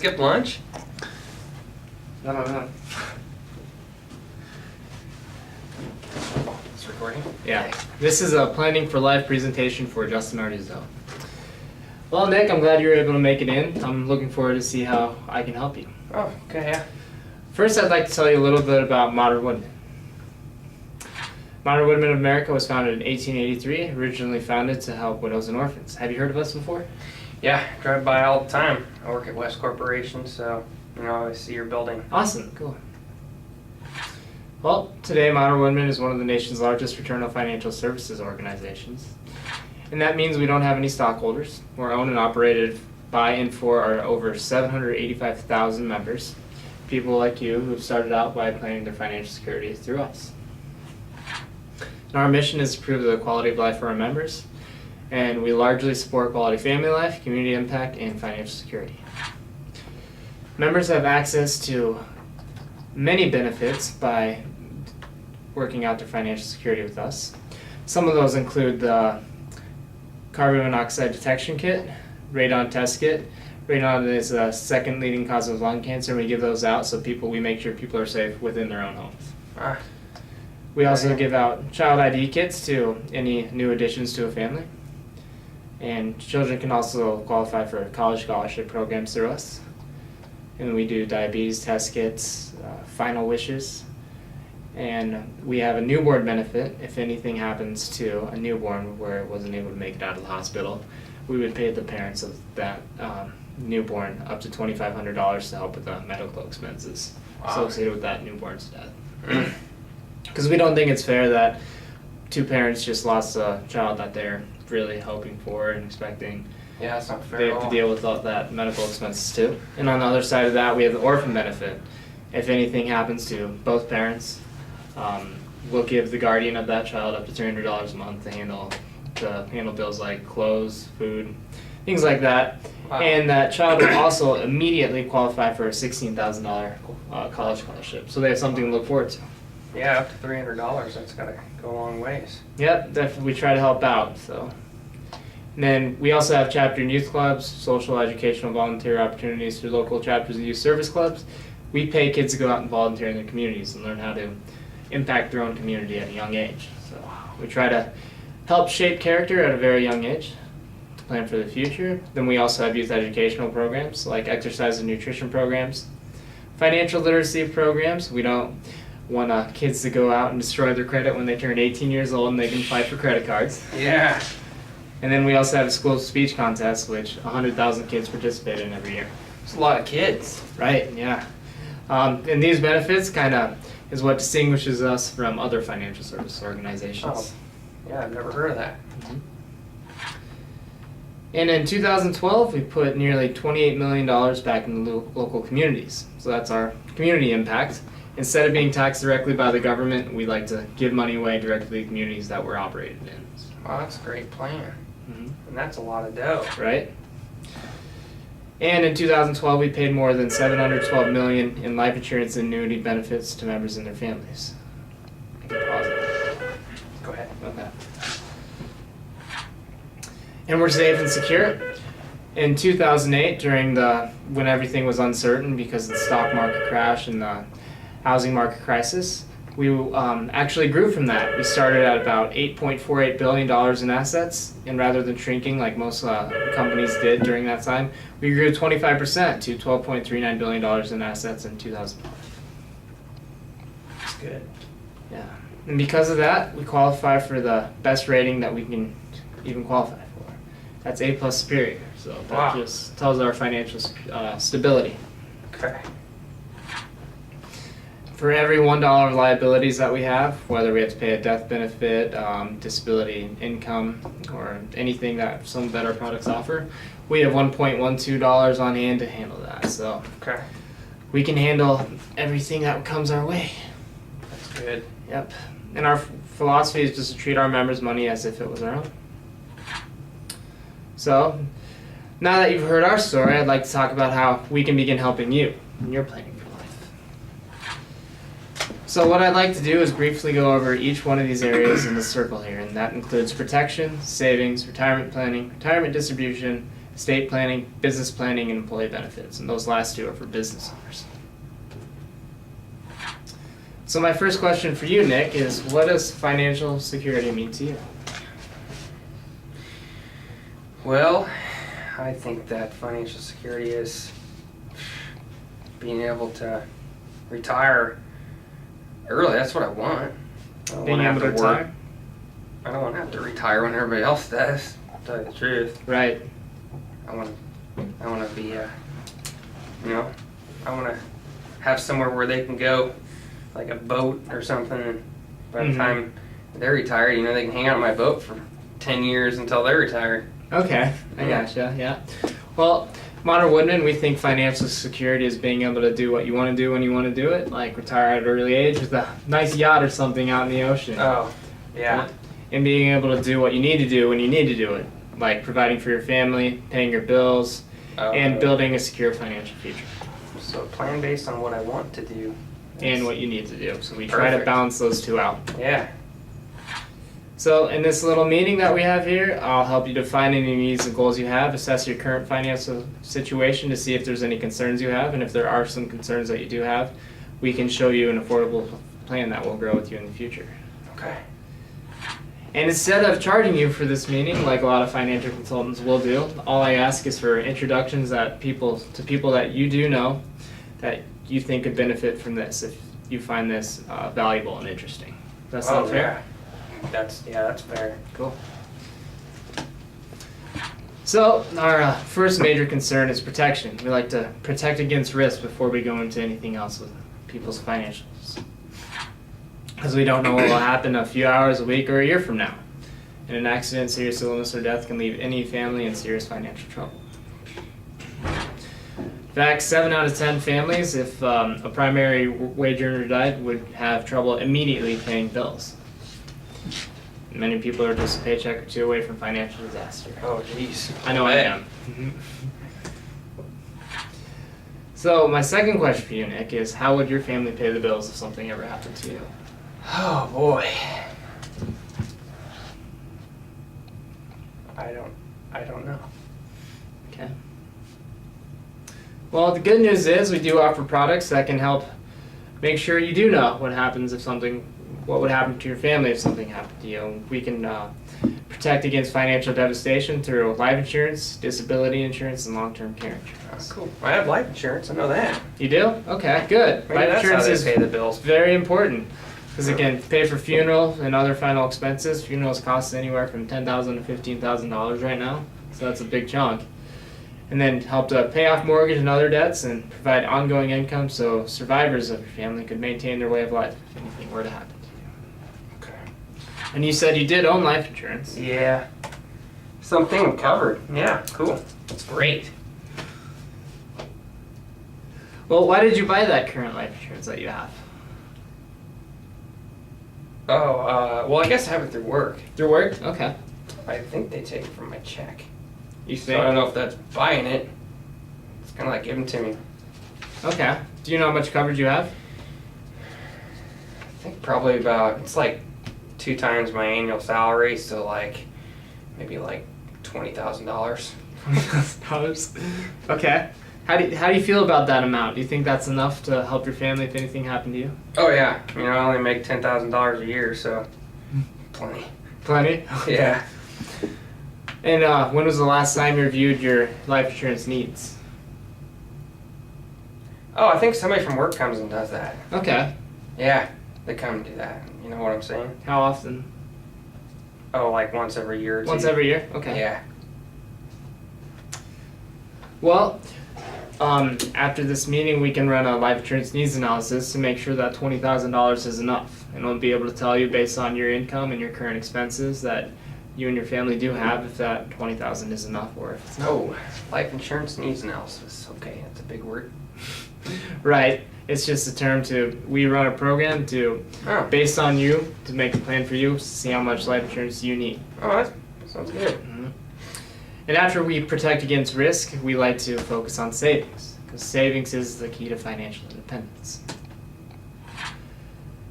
Skip lunch? No. It's recording? Yeah. This is a Planning for Life presentation for Justin Ardizo. Well, Nick, I'm glad you were able to make it in. I'm looking forward to see how I can help you. Oh, okay, yeah. First, I'd like to tell you a little bit about Modern Woodmen. Modern Woodmen of America was founded in 1883, originally founded to help widows and orphans. Have you heard of us before? Yeah, drive by all the time. I work at West Corporation, so I see your building. Awesome, cool. Well, today Modern Woodmen is one of the nation's largest fraternal financial services organizations. And that means we don't have any stockholders. We're owned and operated by and for our over 785,000 members, people like you who've started out by planning their financial security through us. And our mission is to improve the quality of life for our members, and we largely support quality family life, community impact, and financial security. Members have access to many benefits by working out their financial security with us. Some of those include the carbon monoxide detection kit, radon test kit. Radon is the second leading cause of lung cancer. We give those out so we make sure people are safe within their own homes. We also give out child ID kits to any new additions to a family. And children can also qualify for college scholarship programs through us. And we do diabetes test kits, final wishes. And we have a newborn benefit. If anything happens to a newborn where it wasn't able to make it out of the hospital, we would pay the parents of that newborn up to $2,500 to help with the medical expenses associated with that newborn's death. Because we don't think it's fair that two parents just lost a child that they're really hoping for and expecting. Yeah, that's not fair. They have to deal with all that medical expenses too. And on the other side of that, we have the orphan benefit. If anything happens to both parents, we'll give the guardian of that child up to $300 a month to handle bills like clothes, food, things like that. Wow. And that child will also immediately qualify for a $16,000 college scholarship. So they have something to look forward to. Yeah, up to $300. That's got to go a long ways. Yep, definitely. We try to help out. So, and then we also have chapter and youth clubs, social, educational, volunteer opportunities through local chapters and youth service clubs. We pay kids to go out and volunteer in their communities and learn how to impact their own community at a young age. So we try to help shape character at a very young age to plan for the future. Then we also have youth educational programs like exercise and nutrition programs, financial literacy programs. We don't want kids to go out and destroy their credit when they turn 18 years old and they can fight for credit cards. Yeah. And then we also have a school speech contest, which 100,000 kids participate in every year. It's a lot of kids. Right, yeah. And these benefits kind of is what distinguishes us from other financial service organizations. Oh, yeah, I've never heard of that. Mm-hmm. And in 2012, we put nearly $28 million back in the local communities. So that's our community impact. Instead of being taxed directly by the government, we like to give money away directly to the communities that we're operated in. Wow, that's a great plan. Mm-hmm. And that's a lot of dough. Right? And in 2012, we paid more than $712 million in life insurance and annuity benefits to members and their families. I can pause it. Go ahead. Okay. And we're safe and secure. In 2008, when everything was uncertain because of the stock market crash and the housing market crisis, we actually grew from that. We started at about $8.48 billion in assets, and rather than shrinking like most companies did during that time, we grew 25% to $12.39 billion in assets in 2005. That's good. Yeah. And because of that, we qualify for the best rating that we can even qualify for. That's A+ superior, so that just tells our financial stability. Okay. For every $1 of liabilities that we have, whether we have to pay a death benefit, disability income, or anything that some better products offer, we have $1.12 on hand to handle that. So we can handle everything that comes our way. That's good. Yep. And our philosophy is just to treat our members' money as if it was our own. So now that you've heard our story, I'd like to talk about how we can begin helping you in your planning for life. So what I'd like to do is briefly go over each one of these areas in the circle here, and that includes protection, savings, retirement planning, retirement distribution, estate planning, business planning, and employee benefits. And those last two are for business owners. So my first question for you, Nick, is what does financial security mean to you? Well, I think that financial security is being able to retire early. That's what I want. I don't Being want to able to have to work. retire? I don't want to have to retire when everybody else does. To tell you the truth, Right. I want to be, I want to have somewhere where they can go, like a boat or something. And by the Mhm. time they're retired, they can hang out on my boat for 10 years until they're retired. Okay, I Yeah. gotcha, yeah. Well, Modern Woodman, we think financial security is being able to do what you want to do when you want to do it, like retire at an early age with a nice yacht or something out in the ocean. Oh, yeah. And being able to do what you need to do when you need to do it, like providing for your family, paying your bills, and building a secure financial future. So plan based on what I want to do. And what you need to do. So we try to Perfect. balance those two out. Yeah. So in this little meeting that we have here, I'll help you define any needs and goals you have, assess your current financial situation to see if there's any concerns you have, and if there are some concerns that you do have, we can show you an affordable plan that will grow with you in the future. Okay. And instead of charging you for this meeting, like a lot of financial consultants will do, all I ask is for introductions to people that you do know that you think could benefit from this if you find this valuable and interesting. Does that sound fair? Yeah. That's fair. Cool. So our first major concern is protection. We like to protect against risk before we go into anything else with people's financials. Because we don't know what will happen a few hours, a week, or a year from now. And an accident, serious illness, or death can leave any family in serious financial trouble. In fact, 7 out of 10 families, if a primary wage earner died, would have trouble immediately paying bills. Many people are just a paycheck or two away from financial disaster. Oh, jeez. I know I am. So my second question for you, Nick, is how would your family pay the bills if something ever happened to you? Oh boy. I don't know. Okay. Well, the good news is we do offer products that can help make sure you do know what would happen to your family if something happened to you. We can protect against financial devastation through life insurance, disability insurance, and long-term care insurance. Cool. I have life insurance. I know that. You do? Okay, good. Maybe Life that's insurance how they is pay the bills. very important because again, pay for funeral and other final expenses. Funerals cost anywhere from $10,000 to $15,000 right now, so that's a big chunk. And then help to pay off mortgage and other debts and provide ongoing income so survivors of your family could maintain their way of life if anything were to happen to you. Okay. And you said you did own life insurance. Yeah. Something covered. Yeah, cool. That's great. Well, why did you buy that current life insurance that you have? Oh, well, I guess I have it through work. Through work? Okay. I think they take it from my check. You So I don't think? know if that's buying it. It's kind of like giving to me. Okay. Do you know how much coverage you have? I think probably it's like 2 times my annual salary, so maybe like $20,000. Okay. How do you feel about that amount? Do you think that's enough to help your family if anything happened to you? Oh yeah, I only make $10,000 a year, so plenty. Plenty? Yeah. And when was the last time you reviewed your life insurance needs? Oh, I think somebody from work comes and does that. Okay. Yeah, they come and do that. You know what I'm saying? How often? Oh, like once every year or two. Once every year? Okay. Yeah. Well, after this meeting, we can run a life insurance needs analysis to make sure that $20,000 is enough. And we'll be able to tell you based on your income and your current expenses that you and your family do have if that $20,000 is enough or if it's not. Oh, life insurance needs analysis. Okay, that's a big word. Right. It's just a term we run a program Oh, based on you, to make a plan for you, to see how much life insurance you need. that sounds good. And after we protect against risk, we like to focus on savings, because savings is the key to financial independence.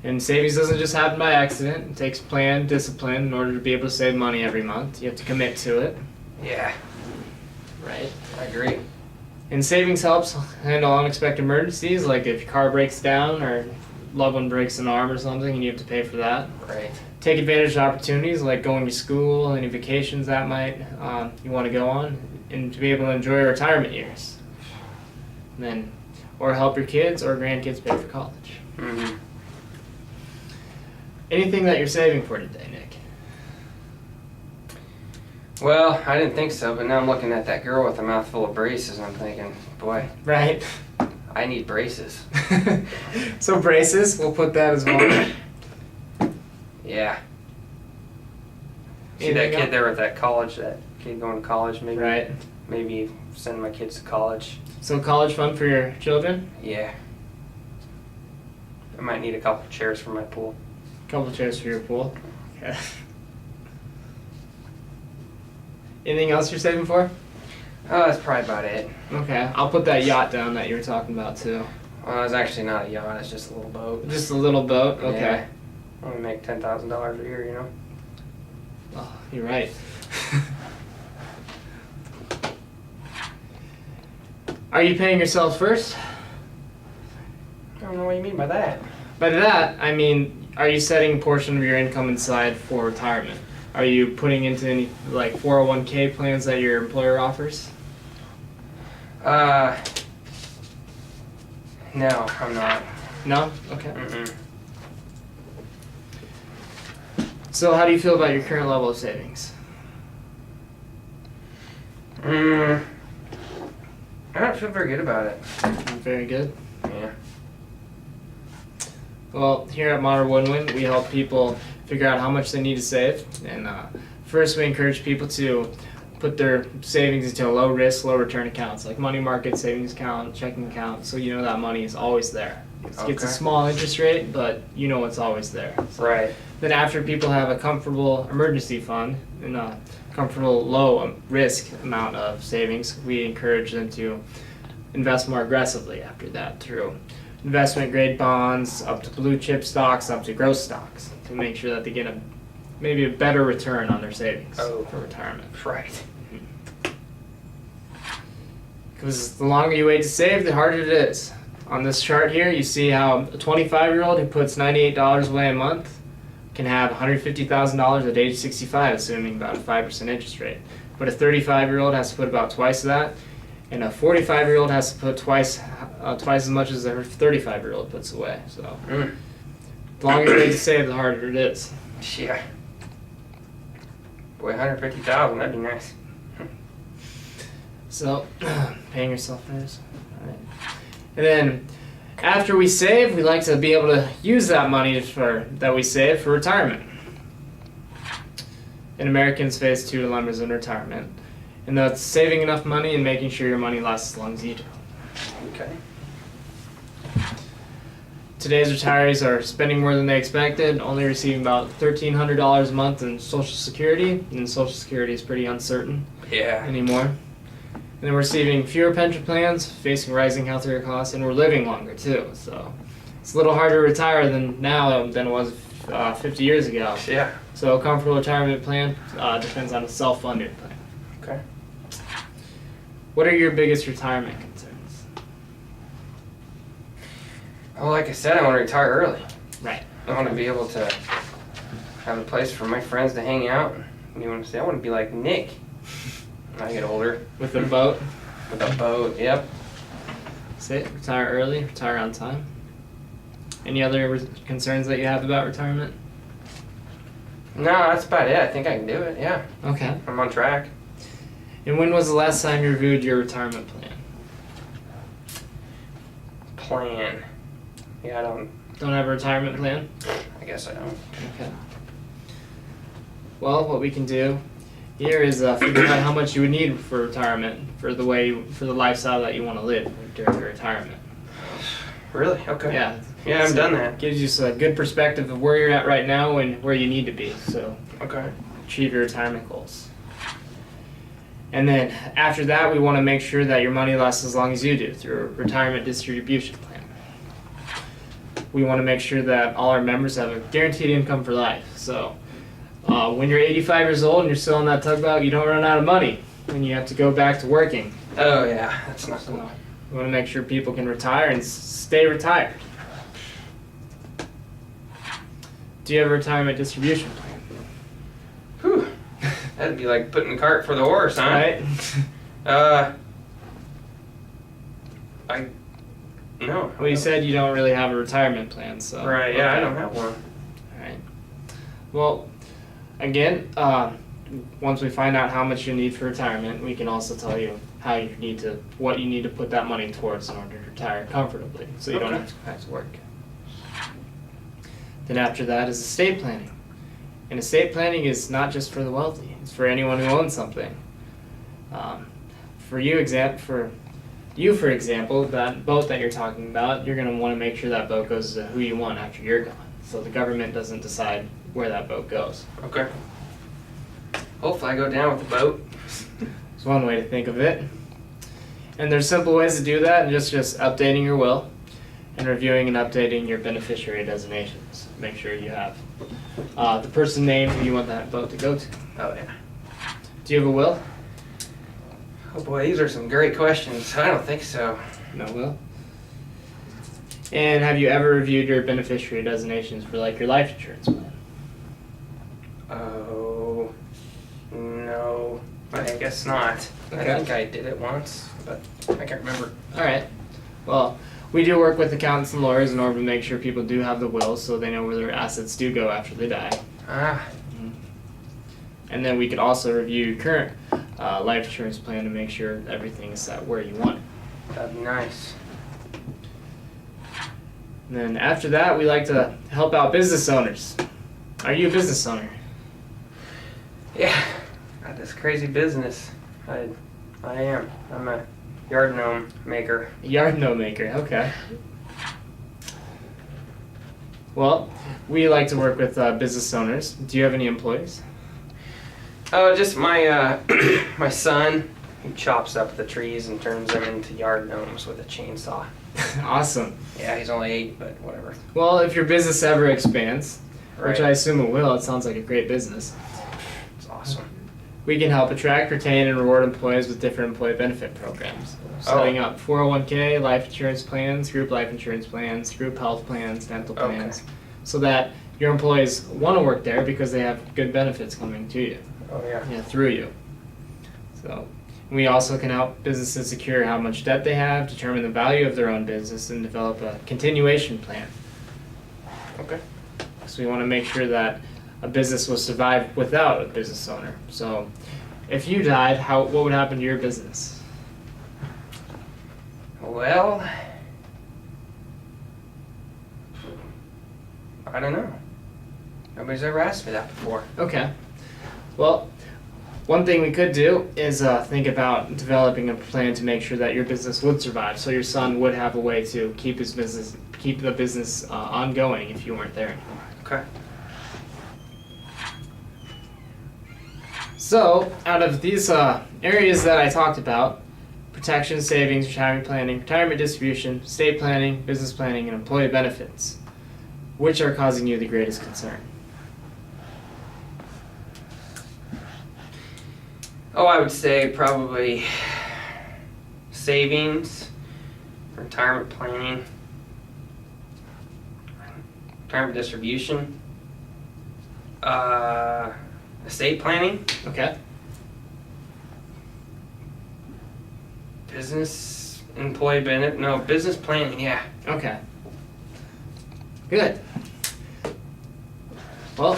And savings doesn't just happen by accident. It takes plan, discipline in order to be able to save money every month. You have to commit to it. Yeah. right? I agree. And savings helps handle unexpected emergencies, like if your car breaks down or loved one breaks an arm or something and you have to pay for that. Right. Take advantage of opportunities like going to school, any vacations that might you want to go on, and to be able to enjoy your retirement years. And then, or help your kids or grandkids pay for college. Mm-hmm. Anything that you're saving for today, Nick? Well, I didn't think so, but now I'm looking at that girl with a mouthful of braces and I'm thinking, boy, Right. I need braces. So braces, we'll put that as well. Yeah. See Anything that kid else? there with that college, that kid going to college, maybe Right. maybe send my kids to college. So college fund for your children? Yeah. I might need a couple chairs for my pool. Couple chairs for your pool. Okay. Anything else you're saving for? Oh, that's probably about it. Okay, I'll put that yacht down that you were talking about too. Well, it's actually not a yacht, it's just a little boat. Just a little boat? Okay. Yeah. I only make $10,000 a year, you know? Oh, you're right. Are you paying yourself first? I don't know what you mean by that. By that, I mean, are you setting a portion of your income aside for retirement? Are you putting into any, like, 401k plans that your employer offers? No, I'm not. No? Okay. Mm-mm. So how do you feel about your current level of savings? I don't feel very good about it. Very good. Yeah. Well, here at Modern Woodwind, we help people figure out how much they need to save. And first, we encourage people to put their savings into low risk, low return accounts, like money market, savings account, checking account, so you know that money is always there. It gets a Okay. small interest rate, but you know it's always there. So Right. then after people have a comfortable emergency fund and a comfortable low risk amount of savings, we encourage them to invest more aggressively after that through investment grade bonds, up to blue chip stocks, up to growth stocks, to make sure that they get maybe a better return on their savings Oh. for retirement. Right. Because the longer you wait to save, the harder it is. On this chart here, you see how a 25-year-old who puts $98 away a month can have $150,000 at age 65, assuming about a 5% interest rate. But a 35-year-old has to put about twice that, and a 45-year-old has to put twice as much as a 35-year-old puts away. So the longer you wait to save, the harder it is. Yeah. Boy, 150,000, that'd be nice. So, paying yourself first. Alright. And then, after we save, we like to be able to use that money that we save for retirement. And Americans face two dilemmas in retirement. And that's saving enough money and making sure your money lasts as long as you do. Okay. Today's retirees are spending more than they expected, only receiving about $1,300 a month in Social Security, and Social Security is pretty uncertain Yeah. anymore. And then we're receiving fewer pension plans, facing rising healthcare costs, and we're living longer too. So it's a little harder to retire now than it was 50 years ago. Yeah. So a comfortable retirement plan depends on a self-funded plan. Okay. What are your biggest retirement concerns? Well, like I said, I want to retire early. Right. I want to be able to have a place for my friends to hang out. You want to say, I want to be like Nick when I get older. With a boat? With a boat, yep. Say it. Retire early, retire on time. Any other concerns that you have about retirement? No, that's about it. I think I can do it, yeah. Okay. I'm on track. And when was the last time you reviewed your retirement plan? Plan. Yeah, I don't. Don't have a retirement plan? I guess I don't. Okay. Well, what we can do here is figure out how much you would need for retirement for the lifestyle that you want to live during your retirement. Really? Okay. Yeah. Yeah, I've So done that. Gives you a good perspective of where you're at right now and where you need to be. So Okay. achieve your retirement goals. And then after that, we want to make sure that your money lasts as long as you do through a retirement distribution plan. We want to make sure that all our members have a guaranteed income for life. So when you're 85 years old and you're still on that tugboat, you don't run out of money. and you have to go back to working. Oh yeah, that's not So cool. we want to make sure people can retire and stay retired. Do you have a retirement distribution plan? Whew. That'd be like putting the cart for the horse, huh? Right? No. Well, you said you don't really have a retirement plan, so. Right, yeah, I okay. don't have one. Alright. Well, again, once we find out how much you need for retirement, we can also tell you what you need to put that money towards in order to retire comfortably, so you don't Okay. have to go back to work. Then after that is estate planning. And estate planning is not just for the wealthy, it's for anyone who owns something. For example, that boat that you're talking about, you're going to want to make sure that boat goes to who you want after you're gone. So the government doesn't decide where that boat goes. Okay. Hopefully I go down with the boat. It's one way to think of it. And there's simple ways to do that, and just updating your will and reviewing and updating your beneficiary designations. Make sure you have the person named who you want that boat to go to. Oh yeah. Do you have a will? Oh boy, these are some great questions. I don't think so. No will. And have you ever reviewed your beneficiary designations for like your life insurance plan? Oh, no. I guess not. Okay. I think I did it once, but I can't remember. Alright. Well, we do work with accountants and lawyers in order to make sure people do have the will so they know where their assets do go after they die. Ah, And then we could also review your current life insurance plan to make sure everything is set where you want it. that'd be nice. And then after that, we like to help out business owners. Are you a business owner? Yeah, got this crazy business. I am. I'm a yard gnome maker. Yard gnome maker, okay. Well, we like to work with business owners. Do you have any employees? Oh, just my my son. He chops up the trees and turns them into yard gnomes with a chainsaw. Awesome. Yeah, he's only 8, but whatever. Well, if your business ever expands, Right. which I assume it will, it sounds like a great business. It's awesome. We can help attract, retain, and reward employees with different employee benefit programs. Setting up 401k, life insurance plans, group life insurance plans, group health plans, dental Okay. plans, so that your employees want to work there because they have good benefits coming to you, Oh yeah. through you. So we also can help businesses secure how much debt they have, determine the value of their own business, and develop a continuation plan. Okay. So we want to make sure that a business will survive without a business owner. So if you died, what would happen to your business? Well, I don't know. Nobody's ever asked me that before. Okay. Well, one thing we could do is think about developing a plan to make sure that your business would survive, so your son would have a way to keep the business ongoing if you weren't there anymore. Okay. So, out of these areas that I talked about, protection, savings, retirement planning, retirement distribution, estate planning, business planning, and employee benefits, which are causing you the greatest concern? Oh, I would say probably savings, retirement planning, retirement distribution, estate planning, Okay. business business planning, yeah. Okay. Good. Well,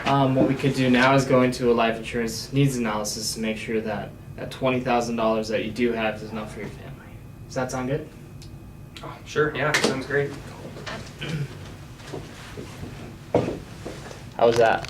what we could do now is go into a life insurance needs analysis to make sure that that $20,000 that you do have is enough for your family. Does that sound good? Oh, sure, yeah, sounds great. How was that?